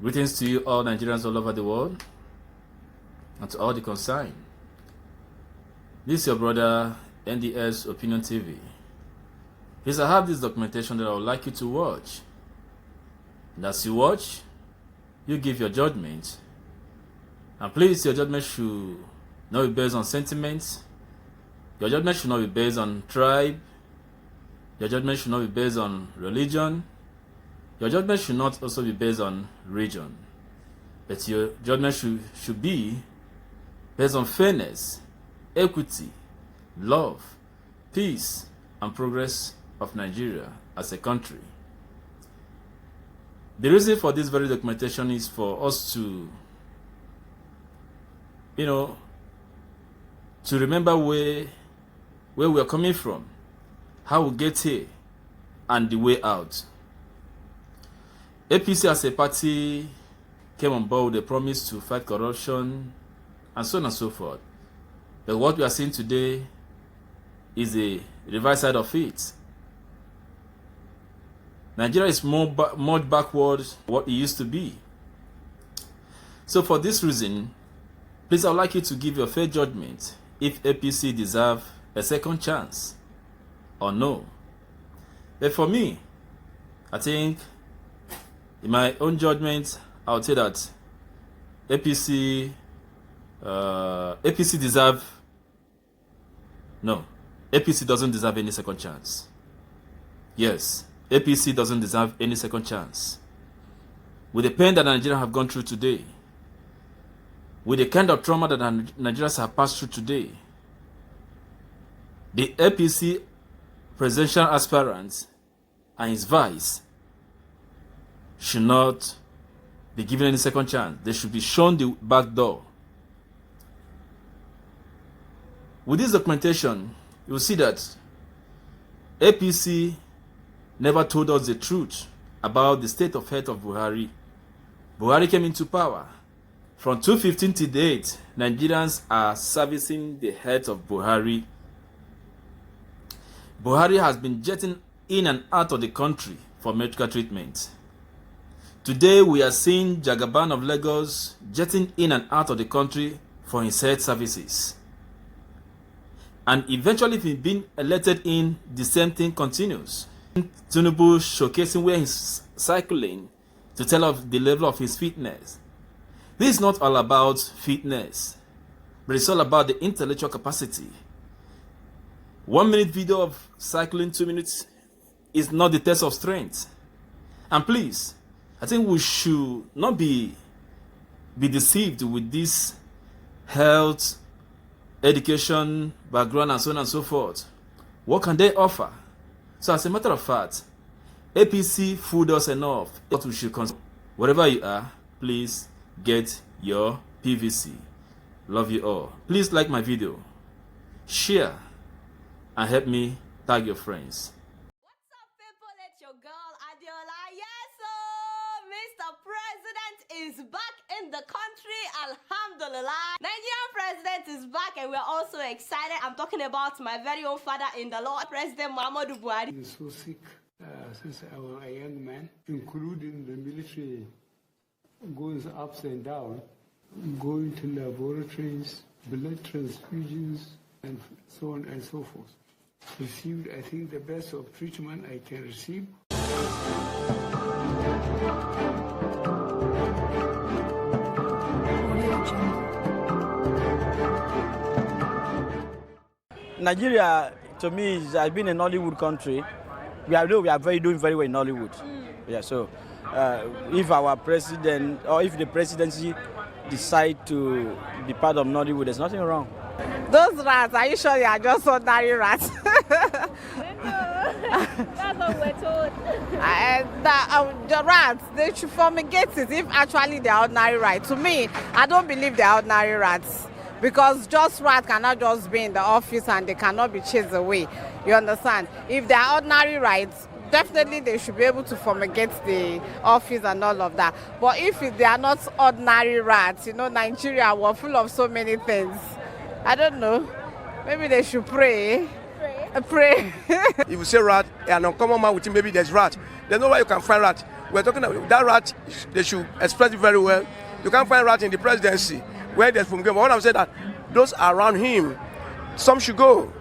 Greetings to you all Nigerians all over the world and to all the concerned. This is your brother NDS Opinion TV. Please, I have this documentation that I would like you to watch. And as you watch, you give your judgment. And please, your judgment should not be based on sentiments. Your judgment should not be based on tribe. Your judgment should not be based on religion. Your judgment should not also be based on region. But your judgment should be based on fairness, equity, love, peace, and progress of Nigeria as a country. The reason for this very documentation is for us to, to remember where we are coming from, how we get here, and the way out. APC as a party came on board with a promise to fight corruption and so on and so forth. But what we are seeing today is a reverse side of it. Nigeria is much backward what it used to be. So for this reason, please, I would like you to give your fair judgment if APC deserve a second chance or no. But for me, I think, in my own judgment, I would say that APC doesn't deserve any second chance. Yes, APC doesn't deserve any second chance. With the pain that Nigerians have gone through today, with the kind of trauma that Nigerians have passed through today, the APC presidential aspirant and his vice should not be given any second chance. They should be shown the back door. With this documentation, you will see that APC never told us the truth about the state of health of Buhari. Buhari came into power. From 2015 to date, Nigerians are servicing the health of Buhari. Buhari has been jetting in and out of the country for medical treatment. Today, we are seeing Jagaban of Lagos jetting in and out of the country for his health services. And eventually, if he's been elected in, the same thing continues. Tinubu showcasing where he's cycling to tell of the level of his fitness. This is not all about fitness, but it's all about the intellectual capacity. 1 minute video of cycling 2 minutes is not the test of strength. And please, I think we should not be deceived with this health, education, background, and so on and so forth. What can they offer? So as a matter of fact, APC fooled us enough. What we should consider. Wherever you are, please get your PVC. Love you all. Please like my video, share, and help me tag your friends. What's up, people? It's your girl Adiola. Yes, so Mr. President is back in the country. Alhamdulillah. Nigerian president is back, and we're also excited. I'm talking about my very own father in the Lord, President Muhammadu Buhari. I've been so sick since I was a young man, including the military goes ups and down, going to laboratories, blood transfusions, and so on and so forth. Received, I think, the best of treatment I can receive. Nigeria, to me, has been a Nollywood country. We are doing very well in Nollywood. Yeah, so if our president or if the presidency decide to be part of Nollywood, there's nothing wrong. Those rats, are you sure they are just ordinary rats? That's what we're told. The rats, they should fumigate it if actually they are ordinary rats. To me, I don't believe they are ordinary rats. Because just rats cannot just be in the office and they cannot be chased away. You understand? If they are ordinary rats, definitely they should be able to fumigate the office and all of that. But if they are not ordinary rats, Nigeria, we're full of so many things. I don't know. Maybe they should pray. Pray. If you say rat, an uncommon man with him, maybe there's rat. There's no way you can find rat. we're talking about that rat, they should express it very well. You can't find rat in the presidency where there's from. But what I'm saying that those around him, some should go.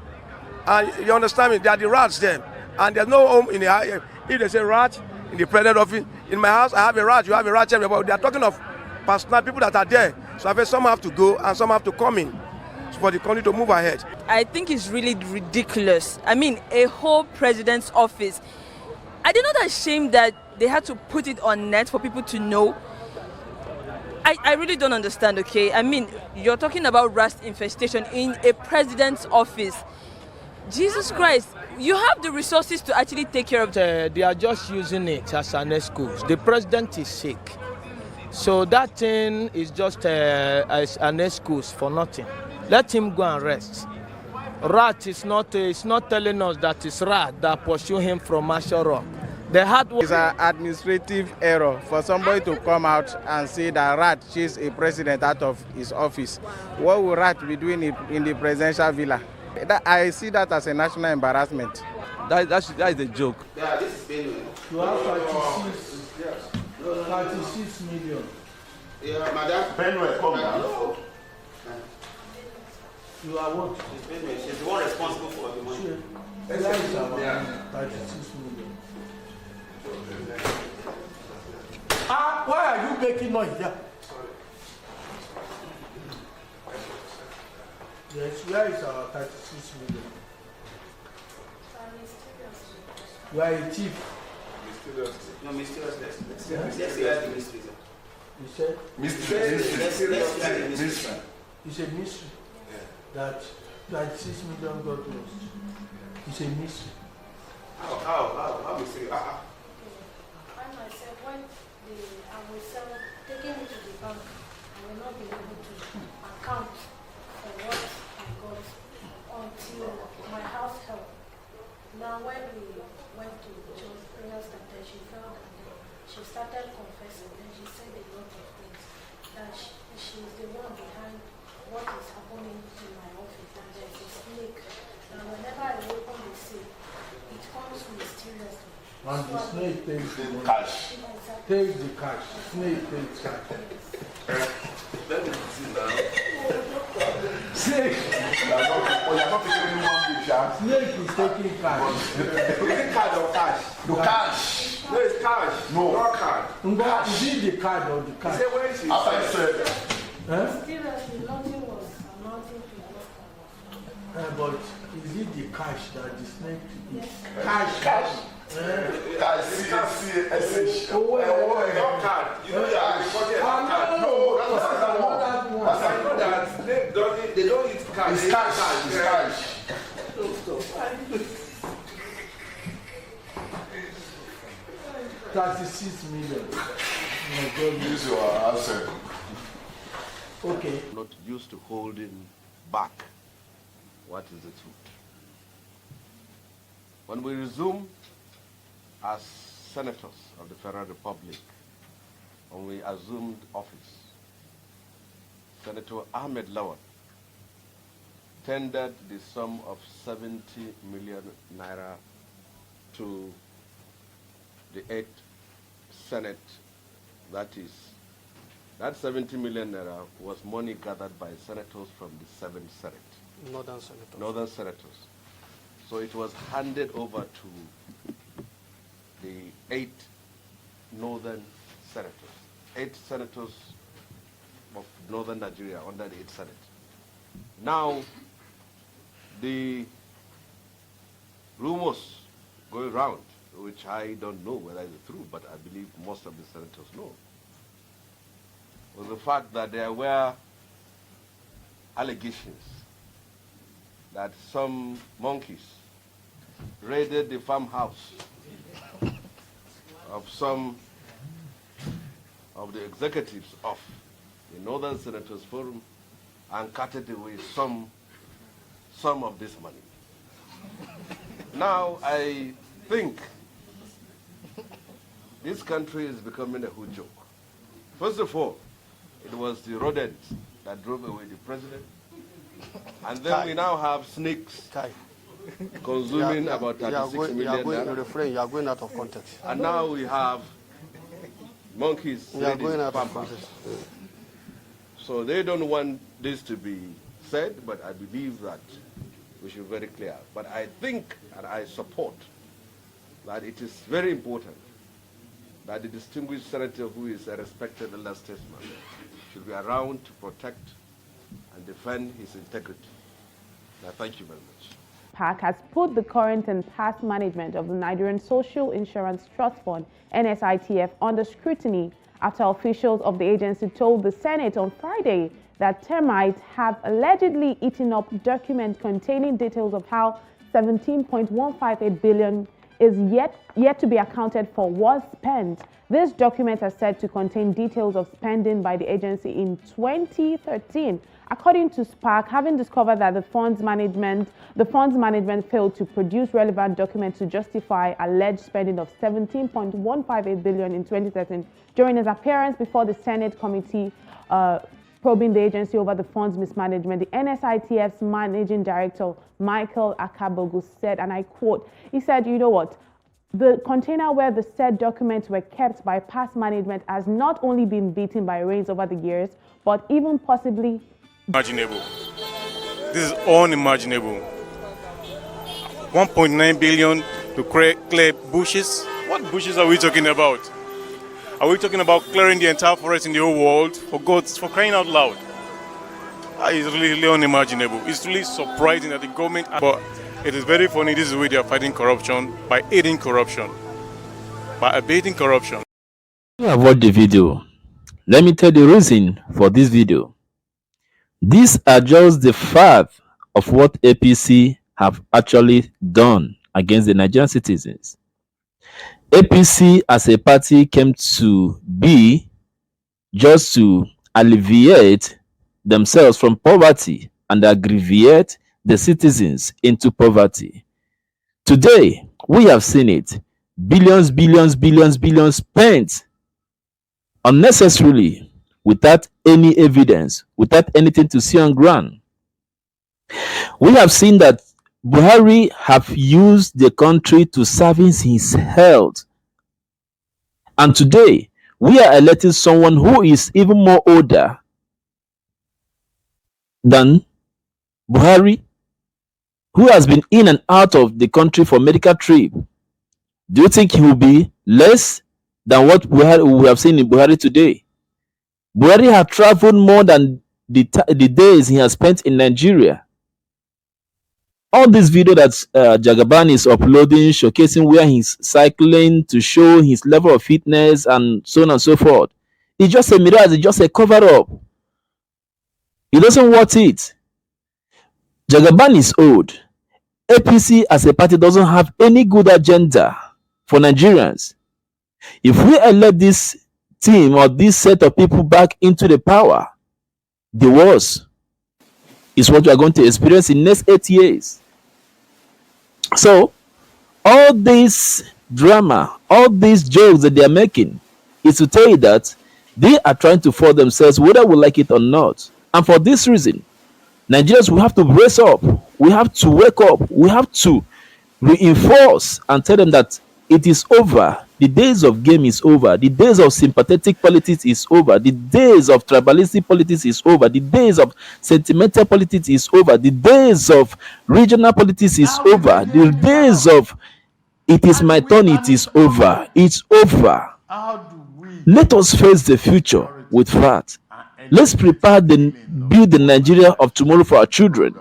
And you understand me? There are the rats there. And there's no home in the house. If there's a rat in the president office, in my house, I have a rat, you have a rat everywhere. But they are talking of personal people that are there. So I feel some have to go and some have to come in for the country to move ahead. I think it's really ridiculous. I mean, a whole president's office. Are they not ashamed that they had to put it on net for people to know? I really don't understand, okay? I mean, you're talking about rat infestation in a president's office. Jesus Christ, you have the resources to actually take care of it. They are just using it as an excuse. The president is sick. So that thing is just as an excuse for nothing. Let him go and rest. Rat is not telling us that it's rat that pursue him from Marshall Rock. The hard work is an administrative error for somebody to come out and say that rat chased a president out of his office. What will rat be doing in the presidential villa? I see that as a national embarrassment. That is a joke. Yeah, this is Benue. You have 36 million. Yeah, madam. Benue, come down. You are what? She's Benue. She's the one responsible for the money. That is about 36 million. Why are you making noise there? Yes, where is our 36 million? You are a chief. No, mysteriousness. Yeah? Yes, he has the mystery. You said? Mystery. It's a mystery. That 36 million got lost. It's a mystery. How mystery? I myself, when I was taking it to the bank, I will not be able to account for what I got until my house help. Now when we went to church prayer started, she felt that she started confessing and she said a lot of things. That she's the one behind what is happening in my office, and there's a snake. And whenever I open the safe, it comes mysteriously. And the snake takes the money. Cash. Take the cash. Snake takes cash. Let me see now. Snake. You're not taking any one picture. Snake is taking cash. Is it card or cash? No cash. No, it's cash. No. Not card. Is it the card or the cash? Say where is it? After you said, Seriously, nothing was amounting to what I was. But is it the cash that the snake is? cash. Cash. Not card. You know you are recording card. No, that's not I know that they don't use cash. It's They use cash. It's Yeah. cash. Stop. 36 million. Oh, God. Use your answer. Okay. Not used to holding back what is the truth. When we resume as senators of the Federal Republic, when we assumed office, Senator Ahmed Lawan tendered the sum of 70 million naira to the 8th Senate. That 70 million naira was money gathered by senators from the 7th Senate. Northern senators. So it was handed over to the 8 northern senators. 8 senators of northern Nigeria under the 8th Senate. Now, the rumors going around, which I don't know whether it's true, but I believe most of the senators know, was the fact that there were allegations that some monkeys raided the farmhouse of some of the executives of the Northern Senators Forum and carted away some of this money. Now I think this country is becoming a hood joke. First of all, it was the rodents that drove away the president. And then we now have snakes consuming about 36 million. You are going out of context. And now we have monkeys raiding farmers. So they don't want this to be said, but I believe that we should be very clear. But I think and I support that it is very important that the distinguished senator, who is a respected elder statesman, should be around to protect and defend his integrity. I thank you very much. PAC has put the current and past management of the Nigerian Social Insurance Trust Fund, NSITF, under scrutiny after officials of the agency told the Senate on Friday that termites have allegedly eaten up documents containing details of how 17.158 billion is yet to be accounted for was spent. This document is said to contain details of spending by the agency in 2013. According to SPARC, having discovered that the fund's management failed to produce relevant documents to justify alleged spending of 17.158 billion in 2013 during his appearance before the Senate committee probing the agency over the fund's mismanagement, the NSITF's managing director, Michael Akabogu, said, and I quote, he said, you know what? The container where the said documents were kept by past management has not only been beaten by rains over the years, but even possibly unimaginable. This is unimaginable. 1.9 billion to clear bushes. What bushes are we talking about? Are we talking about clearing the entire forest in the whole world? For crying out loud. That is really unimaginable. It's really surprising that the government, but it is very funny, this is the way they are fighting corruption, by aiding corruption, by abating corruption. You have watched the video. Let me tell the reason for this video. These are just the facts of what APC have actually done against the Nigerian citizens. APC as a party came to be just to alleviate themselves from poverty and aggravate the citizens into poverty. Today, we have seen it. Billions spent unnecessarily without any evidence, without anything to see on ground. We have seen that Buhari have used the country to service his health. And today, we are electing someone who is even more older than Buhari, who has been in and out of the country for medical trip. Do you think he will be less than what we have seen in Buhari today? Buhari has traveled more than the days he has spent in Nigeria. All this video that Jagaban is uploading, showcasing where he's cycling to show his level of fitness and so on and so forth, it's just a mirage, it's just a cover-up. He doesn't want it. Jagaban is old. APC as a party doesn't have any good agenda for Nigerians. If we elect this team or this set of people back into the power, the worst is what we are going to experience in the next 8 years. So, all this drama, all these jokes that they are making is to tell you that they are trying to fool themselves whether we like it or not. And for this reason, Nigerians, we have to brace up. We have to wake up. We have to reinforce and tell them that it is over. The days of game is over. The days of sympathetic politics is over. The days of tribalistic politics is over. The days of sentimental politics is over. The days of regional politics is over. The days of it is my turn, it is over. It's over. Let us face the future with fact. Let's prepare the build the Nigeria of tomorrow for our children.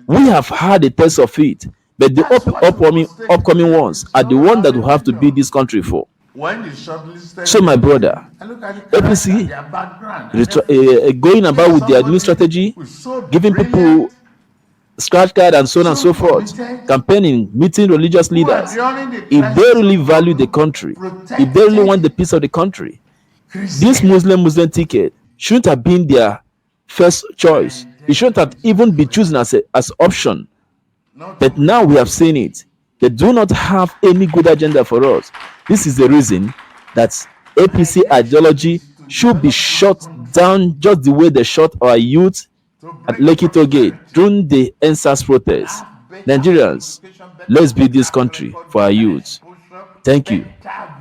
We have had a taste of it, but the upcoming ones are the ones that we have to build this country for. So, my brother, APC going about with their new strategy, giving people scratch card and so on and so forth, campaigning, meeting religious leaders. If they really value the country, if they really want the peace of the country, this Muslim ticket shouldn't have been their first choice. It shouldn't have even been chosen as option. But now we have seen it. They do not have any good agenda for us. This is the reason that APC ideology should be shut down just the way they shut our youth at Lekki Tollgate during the NSAS protest. Nigerians, let's build this country for our youth. Thank you.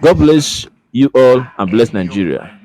God bless You all, and bless Nigeria.